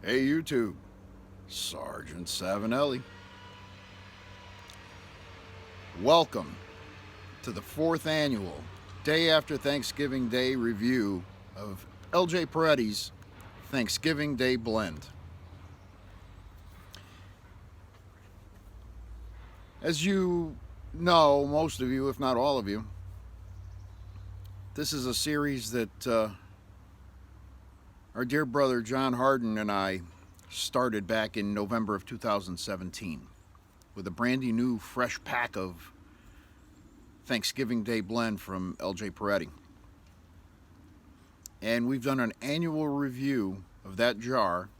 Hey YouTube, Sergeant Savinelli. Welcome to the 4th annual Day After Thanksgiving Day review of LJ Peretti's Thanksgiving Day Blend. As you know, most of you, if not all of you, this is a series that our dear brother John Harden and I started back in November of 2017 with a brandy new fresh pack of Thanksgiving Day blend from LJ Peretti. And we've done an annual review of that jar,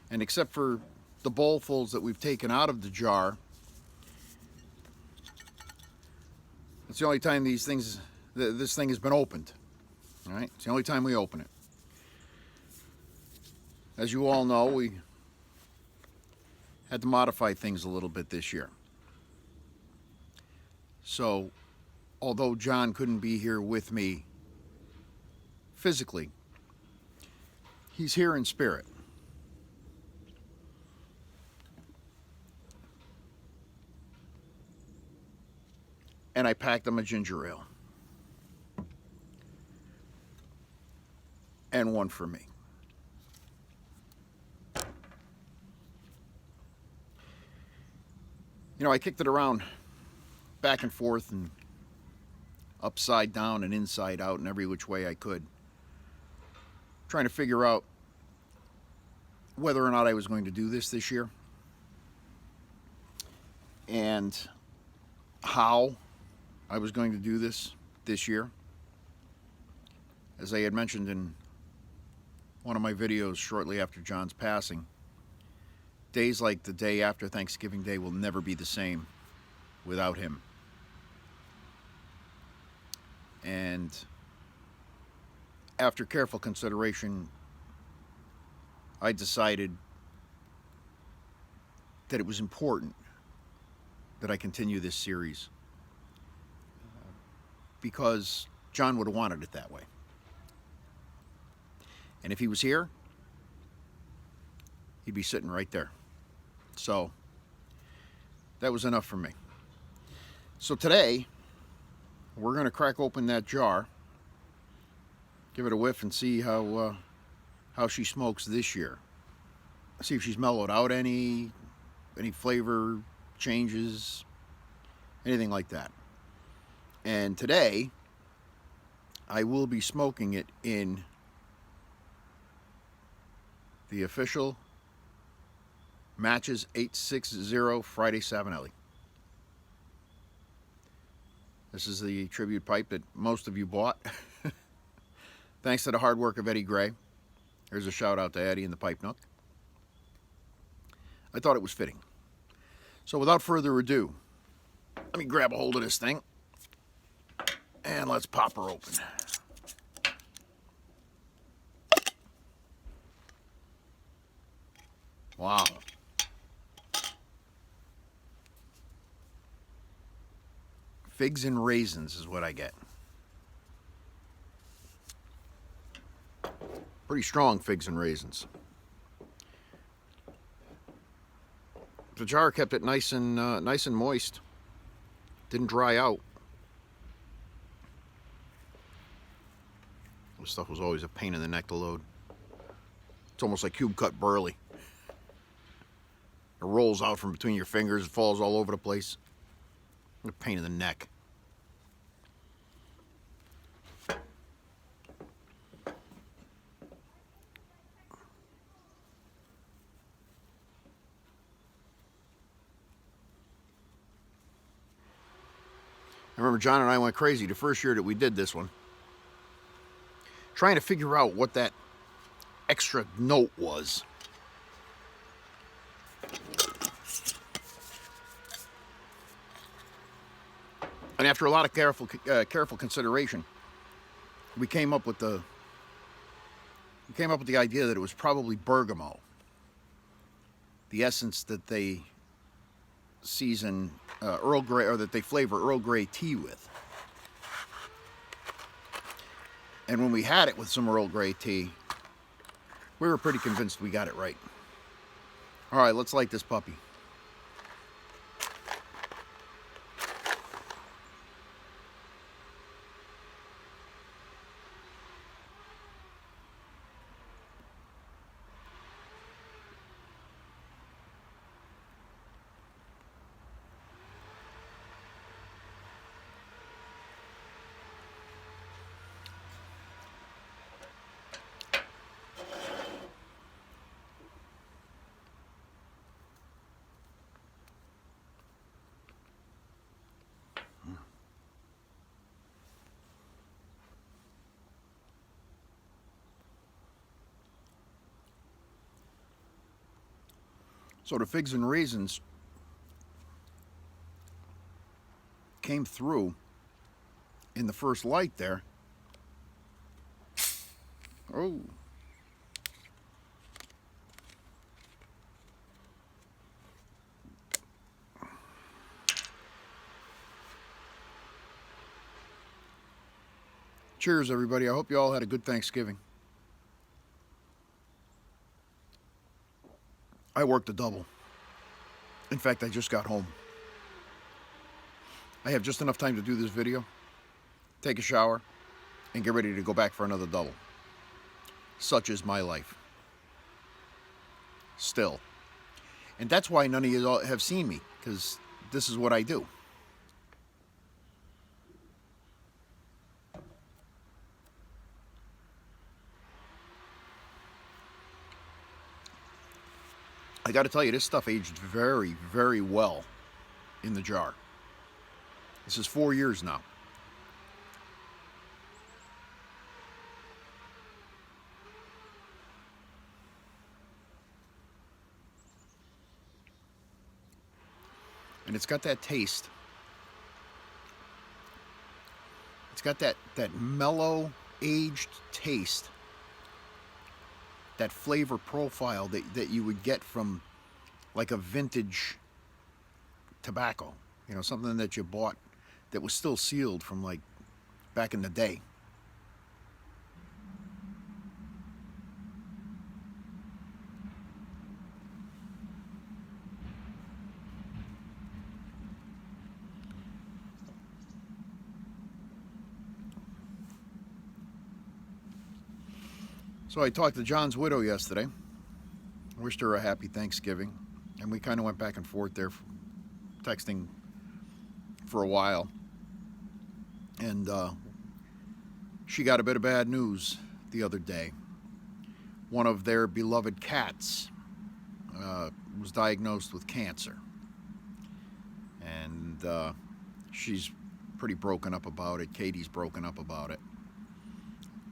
and except for the bowlfuls that we've taken out of the jar, it's the only time this thing has been opened. All right, it's the only time we open it. As you all know, we had to modify things a little bit this year. So, although John couldn't be here with me physically, he's here in spirit. And I packed him a ginger ale. And one for me. You know, I kicked it around back and forth and upside down and inside out and every which way I could, trying to figure out whether or not I was going to do this year and how I was going to do this year. As I had mentioned in one of my videos shortly after John's passing, days like the day after Thanksgiving Day will never be the same without him. And after careful consideration, I decided that it was important that I continue this series because John would have wanted it that way. And if he was here, he'd be sitting right there. So that was enough for me. So today, we're going to crack open that jar, give it a whiff, and see how she smokes this year. See if she's mellowed out any flavor changes, anything like that. And today, I will be smoking it in the official Matches 860 Friday Savinelli. This is the tribute pipe that most of you bought. Thanks to the hard work of Eddie Gray. Here's a shout out to Eddie in the Pipe Nook. I thought it was fitting. So without further ado, let me grab a hold of this thing and let's pop her open. Wow. Figs and raisins is what I get. Pretty strong figs and raisins. The jar kept it nice and moist. Didn't dry out. This stuff was always a pain in the neck to load. It's almost like cube cut burley. It rolls out from between your fingers, it falls all over the place. A pain in the neck. I remember John and I went crazy the first year that we did this one, trying to figure out what that extra note was. And after a lot of careful consideration, we came up with the idea that it was probably bergamot, the essence that they season Earl Grey, or that they flavor Earl Grey tea with. And when we had it with some Earl Grey tea, We were pretty convinced we got it right. All right, let's light this puppy. So the figs and raisins came through in the first light there. Oh. Cheers, everybody. I hope you all had a good Thanksgiving. I worked a double. In fact, I just got home. I have just enough time to do this video, take a shower, and get ready to go back for another double. Such is my life. Still. And that's why none of you all have seen me, because this is what I do. I got to tell you, this stuff aged very, very well in the jar. This is 4 years now. And it's got that taste. It's got that mellow, aged taste. That flavor profile that you would get from like a vintage tobacco. You know, something that you bought that was still sealed from like back in the day. So I talked to John's widow yesterday, wished her a happy Thanksgiving, and we kind of went back and forth there, texting for a while. And she got a bit of bad news the other day. One of their beloved cats was diagnosed with cancer. And she's pretty broken up about it. Katie's broken up about it.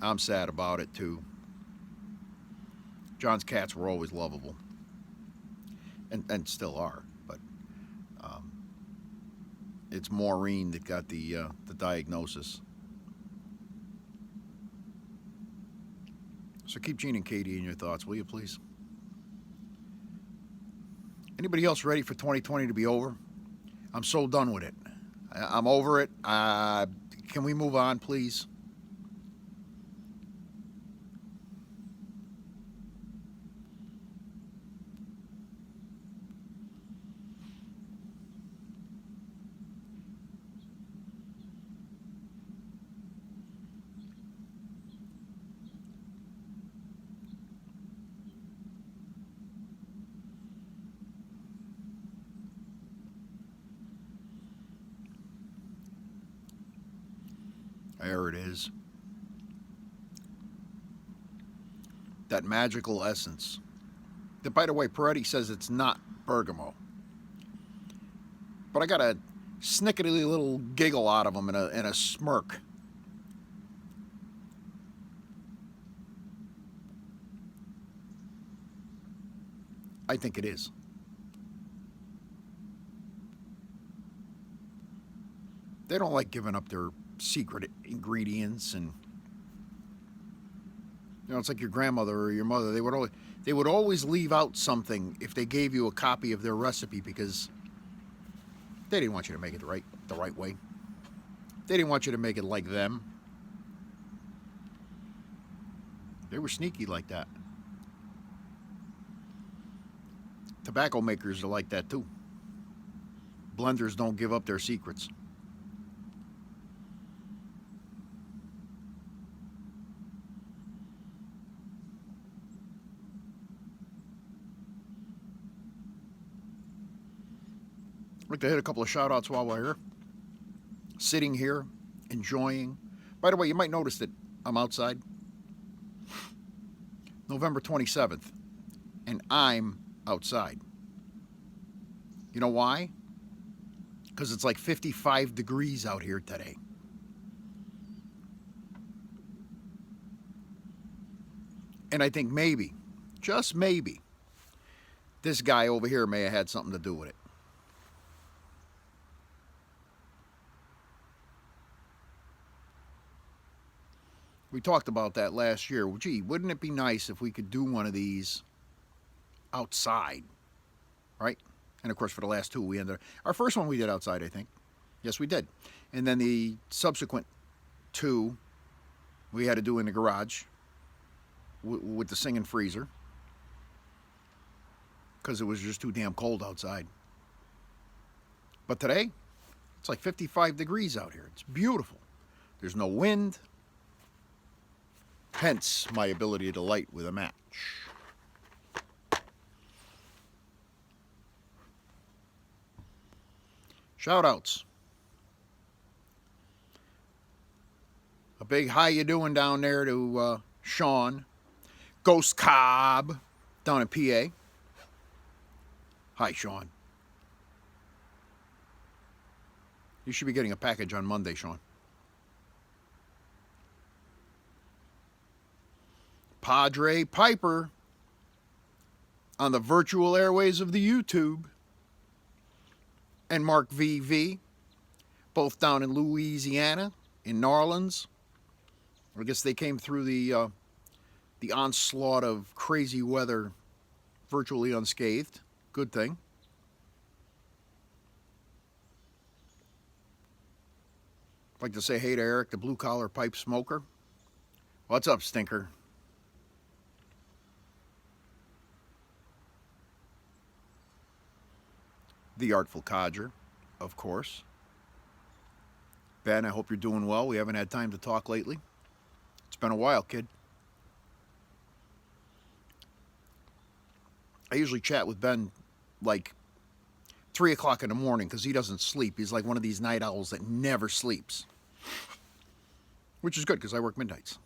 I'm sad about it too. John's cats were always lovable, and still are, but it's Maureen that got the diagnosis. So keep Gene and Katie in your thoughts, will you please? Anybody else ready for 2020 to be over? I'm so done with it. I'm over it. Can we move on, please? There it is. That magical essence. That, by the way, Peretti says it's not bergamot. But I got a snickety little giggle out of him and a smirk. I think it is. They don't like giving up their secret ingredients, and you know, it's like your grandmother or your mother. They would always leave out something if they gave you a copy of their recipe, because they didn't want you to make it the right way. They didn't want you to make it like them. They were sneaky like that. Tobacco makers are like that too. Blenders don't give up their secrets. I'd like to hit a couple of shout outs while we're here. Sitting here, enjoying. By the way, you might notice that I'm outside. November 27th, and I'm outside. You know why? Because it's like 55 degrees out here today. And I think maybe, just maybe, this guy over here may have had something to do with it. We talked about that last year. Gee, wouldn't it be nice if we could do one of these outside, right? And of course, for the last two, we ended our first one we did outside, I think. Yes, we did. And then the subsequent two, we had to do in the garage with the singing freezer because it was just too damn cold outside. But today, it's like 55 degrees out here. It's beautiful. There's no wind. Hence my ability to light with a match. Shout outs. A big how you doing down there to Sean, Ghost Cobb down in PA. Hi, Sean. You should be getting a package on Monday, Sean. Padre Piper on the virtual airways of the YouTube. And Mark VV, both down in Louisiana, in New Orleans. I guess they came through the onslaught of crazy weather virtually unscathed. Good thing. I'd like to say hey to Eric, the blue-collar pipe smoker. What's up, stinker? The Artful Codger, of course. Ben, I hope you're doing well. We haven't had time to talk lately. It's been a while, kid. I usually chat with Ben like 3 o'clock in the morning because he doesn't sleep. He's like one of these night owls that never sleeps. Which is good because I work midnights.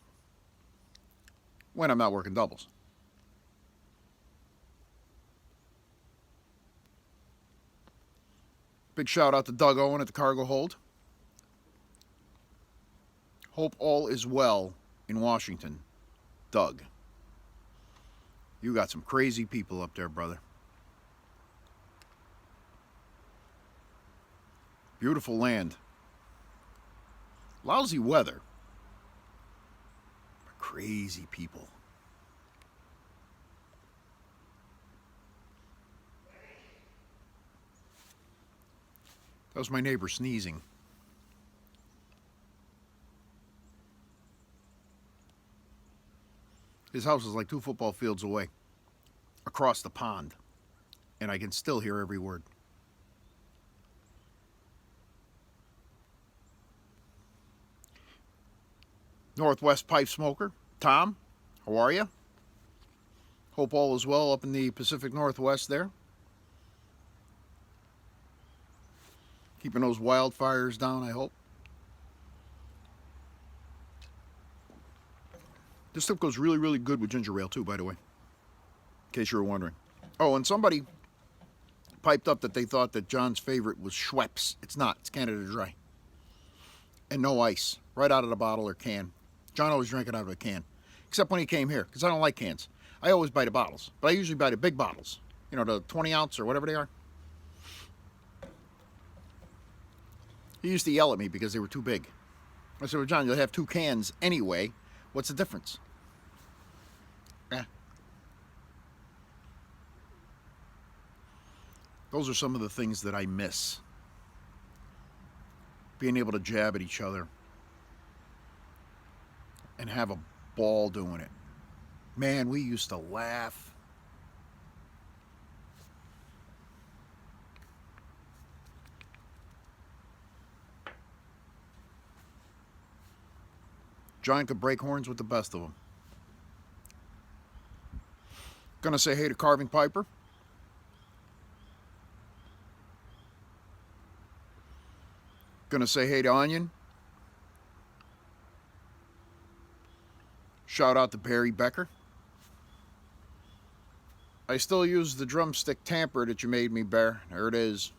When I'm not working doubles. Big shout out to Doug Owen at the cargo hold. Hope all is well in Washington. Doug. You got some crazy people up there, brother. Beautiful land. Lousy weather. But crazy people. That was my neighbor sneezing. His house is like 2 football fields away, across the pond, and I can still hear every word. Northwest Pipe Smoker, Tom, how are you? Hope all is well up in the Pacific Northwest there. Keeping those wildfires down, I hope. This stuff goes really, really good with ginger ale, too, by the way. In case you were wondering. Oh, and somebody piped up that they thought that John's favorite was Schweppes. It's not. It's Canada Dry. And no ice. Right out of the bottle or can. John always drank it out of a can. Except when he came here, because I don't like cans. I always buy the bottles. But I usually buy the big bottles. You know, the 20 ounce or whatever they are. He used to yell at me because they were too big. I said, well, John, you'll have 2 cans anyway. What's the difference? Yeah. Those are some of the things that I miss. Being able to jab at each other and have a ball doing it. Man, we used to laugh. Giant could break horns with the best of them. Gonna say hey to Carving Piper. Gonna say hey to Onion. Shout out to Barry Becker. I still use the drumstick tamper that you made me, Bear. There it is.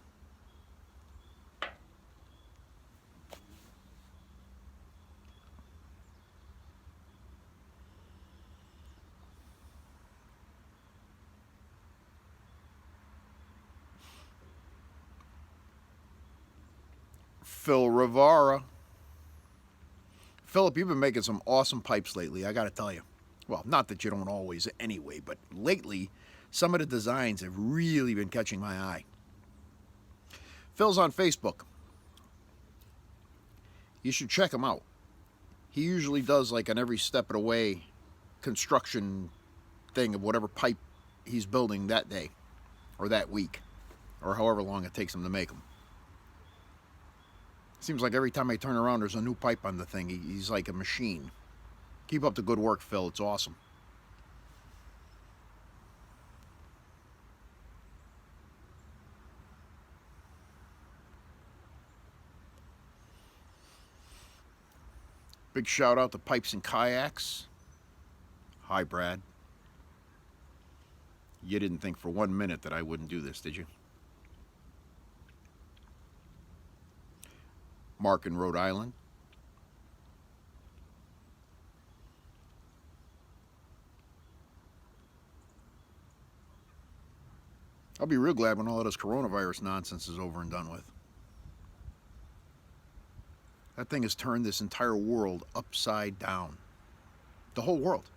Phil Rivara. Philip, you've been making some awesome pipes lately, I gotta tell you. Well, not that you don't always anyway, but lately, some of the designs have really been catching my eye. Phil's on Facebook. You should check him out. He usually does like an every step of the way construction thing of whatever pipe he's building that day or that week or however long it takes him to make them. Seems like every time I turn around there's a new pipe on the thing. He's like a machine. Keep up the good work, Phil. It's awesome. Big shout out to Pipes and Kayaks. Hi, Brad. You didn't think for 1 minute that I wouldn't do this, did you? Mark in Rhode Island. I'll be real glad when all of this coronavirus nonsense is over and done with. That thing has turned this entire world upside down. The whole world.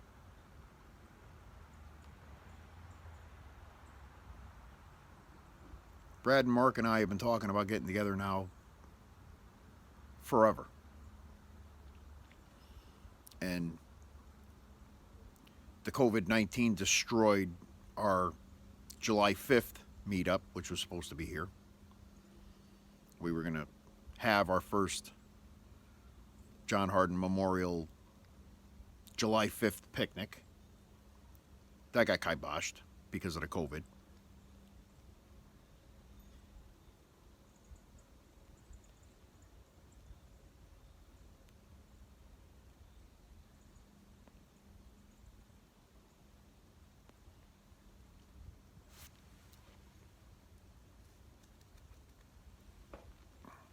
Brad and Mark and I have been talking about getting together now forever. And the COVID-19 destroyed our July 5th meetup, which was supposed to be here. We were going to have our first John Harden Memorial July 5th picnic. That got kiboshed because of the COVID.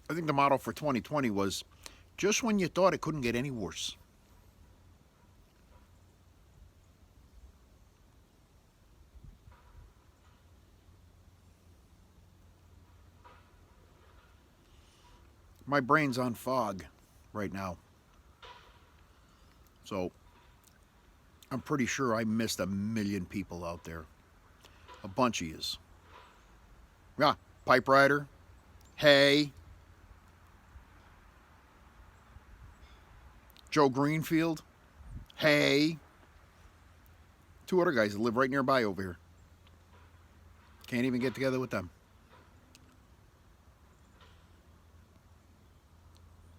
I think the motto for 2020 was, just when you thought it couldn't get any worse. My brain's on fog right now. So, I'm pretty sure I missed a million people out there. A bunch of yous. Yeah, Pipe Rider. Hey. Joe Greenfield. Hey. Two other guys that live right nearby over here. Can't even get together with them.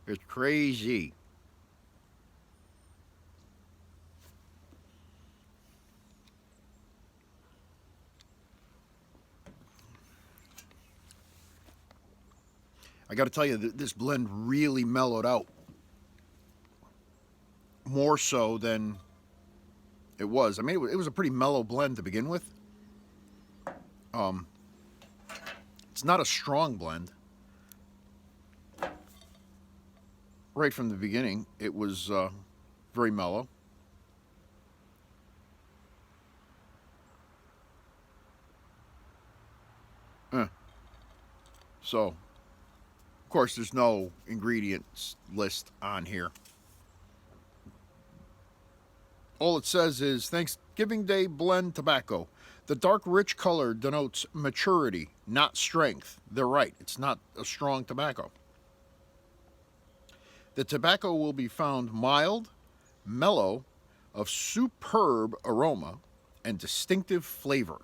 It's crazy. I got to tell you, this blend really mellowed out. More so than it was. I mean, it was a pretty mellow blend to begin with. It's not a strong blend. Right from the beginning, it was very mellow. So, of course, there's no ingredients list on here. All it says is Thanksgiving Day blend tobacco. The dark, rich color denotes maturity, not strength. They're right. It's not a strong tobacco. The tobacco will be found mild, mellow, of superb aroma, and distinctive flavor.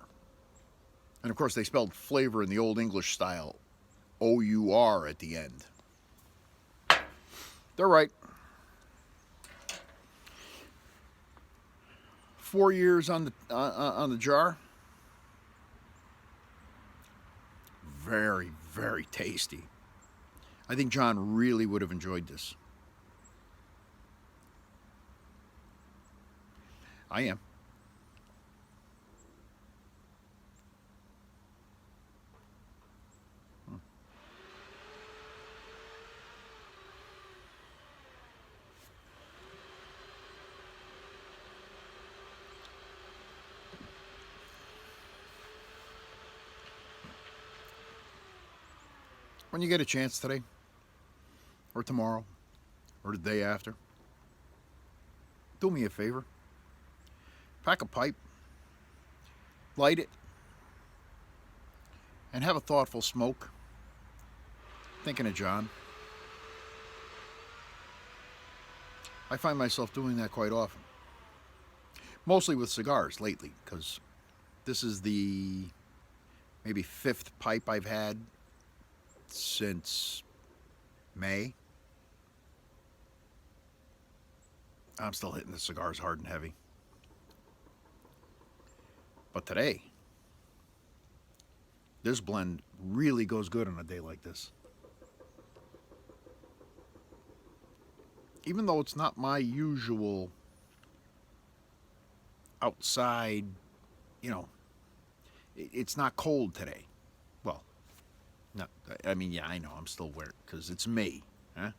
And of course, they spelled flavor in the Old English style, O-U-R at the end. They're right. 4 years on the jar. Very, very tasty. I think John really would have enjoyed this. I am. When you get a chance today, or tomorrow, or the day after, do me a favor. Pack a pipe, light it, and have a thoughtful smoke. Thinking of John. I find myself doing that quite often. Mostly with cigars lately, because this is the maybe 5th pipe I've had since May. I'm still hitting the cigars hard and heavy. But today, this blend really goes good on a day like this. Even though it's not my usual outside, it's not cold today. Well, no, I mean, yeah, I know I'm still wearing it because it's May, huh?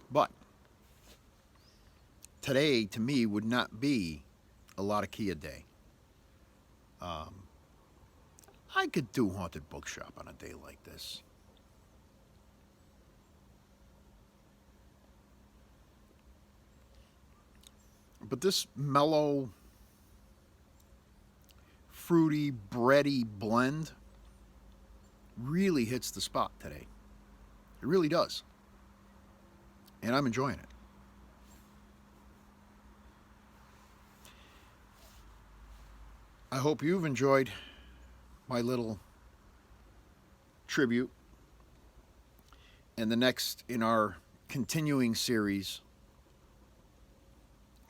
But today, to me, would not be a lot of key a day. I could do Haunted Bookshop on a day like this. But this mellow, fruity, bready blend really hits the spot today. It really does. And I'm enjoying it. I hope you've enjoyed my little tribute. And the next in our continuing series,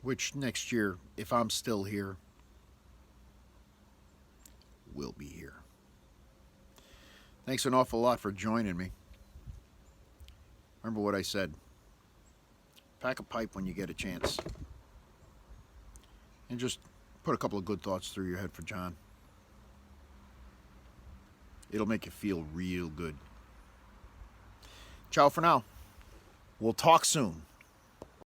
which next year, if I'm still here, will be here. Thanks an awful lot for joining me. Remember what I said. Pack a pipe when you get a chance. And just put a couple of good thoughts through your head for John. It'll make you feel real good. Ciao for now. We'll talk soon.